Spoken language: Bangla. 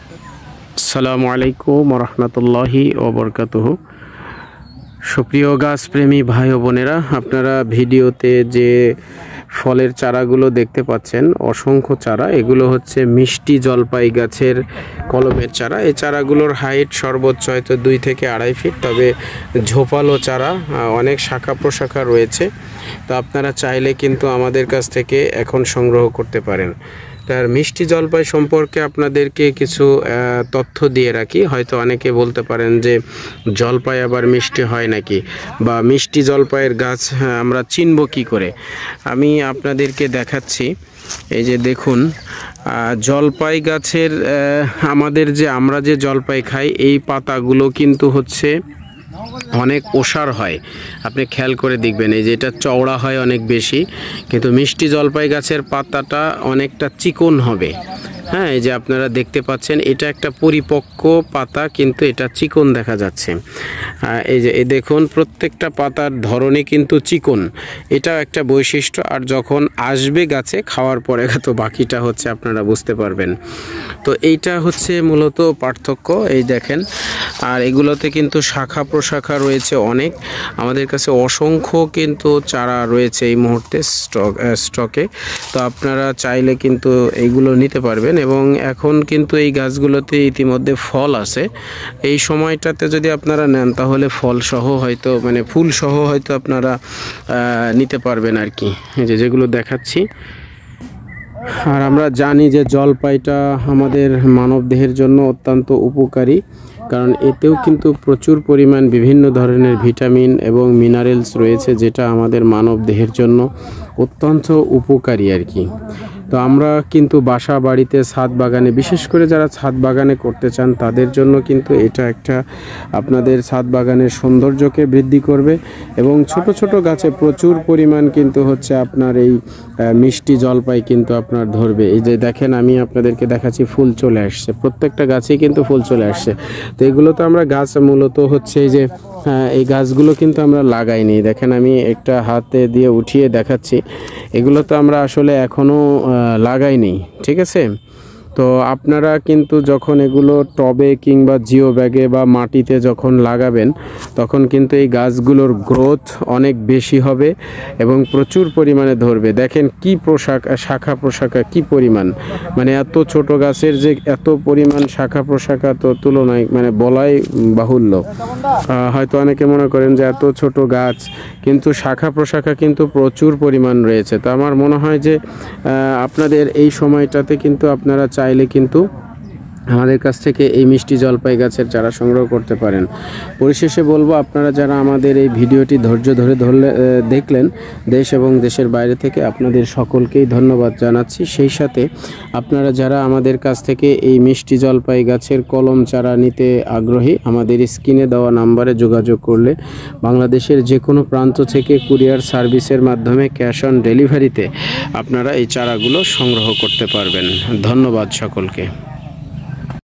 আসসালামু আলাইকুম ওয়া রাহমাতুল্লাহি ওয়া বারাকাতুহু। সুপ্রিয় গাছপ্রেমী ভাই ও বোনেরা, আপনারা ভিডিওতে যে ফলের চারাগুলো দেখতে পাচ্ছেন, অসংখ্য চারা, এগুলো হচ্ছে মিষ্টি জলপাই গাছের কলমের চারা। এই চারাগুলোর হাইট সর্বোচ্চ হয়তো 2 থেকে 2.5 ফিট, তবে ঝোপালো চারা, অনেক শাখা প্রশাখা রয়েছে। তো আপনারা চাইলে কিন্তু আমাদের কাছ থেকে এখন সংগ্রহ করতে পারেন। তার মিষ্টি জলপাই সম্পর্কে আপনাদেরকে কিছু তথ্য দিয়ে রাখি। হয়তো অনেকে বলতে পারেন যে জলপাই আবার মিষ্টি হয় নাকি, বা মিষ্টি জলপাইয়ের গাছ আমরা চিনব কি করে। আমি আপনাদেরকে দেখাচ্ছি। এই যে দেখুন, জলপাই গাছের আমরা যে জলপাই খাই, এই পাতাগুলো কিন্তু হচ্ছে অনেক ওসার হয়। আপনি খেয়াল করে দেখবেন, এই যে এটা চওড়া হয় অনেক বেশি, কিন্তু মিষ্টি জলপাই গাছের পাতাটা অনেকটা চিকন হবে। হ্যাঁ, এই যে আপনারা দেখতে পাচ্ছেন, এটা একটা পরিপক্ক পাতা, কিন্তু এটা চিকন দেখা যাচ্ছে। এই যে দেখুন, প্রত্যেকটা পাতার ধরনই কিন্তু চিকন। এটা একটা বৈশিষ্ট্য। আর যখন আসবে গাছে খাওয়ার পরে তো বাকিটা হচ্ছে আপনারা বুঝতে পারবেন। তো এইটা হচ্ছে মূলত পার্থক্য। এই দেখেন, আর এগুলোতে কিন্তু শাখা প্রশাখা রয়েছে অনেক। আমাদের কাছে অসংখ্য কিন্তু চারা রয়েছে এই মুহূর্তে স্টকে। তো আপনারা চাইলে কিন্তু এইগুলো নিতে পারবেন। এবং এখন কিন্তু এই গাছগুলোতে ইতিমধ্যে ফল আছে। এই সময়টাতে যদি আপনারা নেন, তাহলে ফলসহ হয়তো, মানে ফুলসহ হয়তো আপনারা নিতে পারবেন আর কি, যেগুলো দেখাচ্ছি। আর আমরা জানি যে জলপাইটা আমাদের মানব দেহের জন্য অত্যন্ত উপকারী, কারণ এতেও কিন্তু প্রচুর পরিমাণ বিভিন্ন ধরনের ভিটামিন এবং মিনারেলস রয়েছে, যেটা আমাদের মানব দেহের জন্য অত্যন্ত উপকারী আর কি। তো আমরা কিন্তু বাসা বাড়িতে, ছাদ বাগানে, বিশেষ করে যারা ছাদ বাগানে করতে চান, তাদের জন্য কিন্তু এটা একটা আপনাদের ছাদ বাগানের সৌন্দর্যকে বৃদ্ধি করবে। এবং ছোট ছোট গাছে প্রচুর পরিমাণ কিন্তু হচ্ছে আপনার এই মিষ্টি জলপাই কিন্তু আপনার ধরবে। এই যে দেখেন, আমি আপনাদেরকে দেখাচ্ছি, ফুল চলে আসছে, প্রত্যেকটা গাছেই কিন্তু ফুল চলে আসছে। তো এগুলো তো আমরা গাছ মূলত হচ্ছে এই যে এই গাছগুলো কিন্তু আমরা লাগাইনি। দেখেন, আমি একটা হাতে দিয়ে উঠিয়ে দেখাচ্ছি, এগুলো তো আমরা আসলে এখনও লাগাইনি, ঠিক আছে। তো আপনারা কিন্তু যখন এগুলো টবে কিংবা জিও ব্যাগে বা মাটিতে যখন লাগাবেন, তখন কিন্তু এই গাছগুলোর গ্রোথ অনেক বেশি হবে এবং প্রচুর পরিমাণে ধরবে। দেখেন কি শাখা প্রশাখা কি পরিমাণ, মানে এত ছোট গাছের যে এত পরিমাণ শাখা প্রশাখা, তো তুলনায় মানে বলাই বাহুল্য। হয়তো অনেকে মনে করেন যে এত ছোট গাছ, কিন্তু শাখা প্রশাখা কিন্তু প্রচুর পরিমাণ রয়েছে। তো আমার মনে হয় যে আপনাদের এই সময়টাতে কিন্তু আপনারা চাইলে কিন্তু আমাদের কাছ থেকে এই মিষ্টি জলপাই গাছের চারা সংগ্রহ করতে পারেন। পরিশেষে বলবো, আপনারা যারা আমাদের এই ভিডিওটি ধৈর্য ধরে দেখলেন, দেশ এবং দেশের বাইরে থেকে আপনাদের সকলকেই ধন্যবাদ জানাচ্ছি। সেই সাথে আপনারা যারা আমাদের কাছ থেকে এই মিষ্টি জলপাই গাছের কলম চারা নিতে আগ্রহী, আমাদের স্ক্রিনে দেওয়া নাম্বারে যোগাযোগ করলে বাংলাদেশের যে কোনো প্রান্ত থেকে কুরিয়ার সার্ভিসের মাধ্যমে ক্যাশ অন ডেলিভারিতে আপনারা এই চারাগুলো সংগ্রহ করতে পারবেন। ধন্যবাদ সকলকে।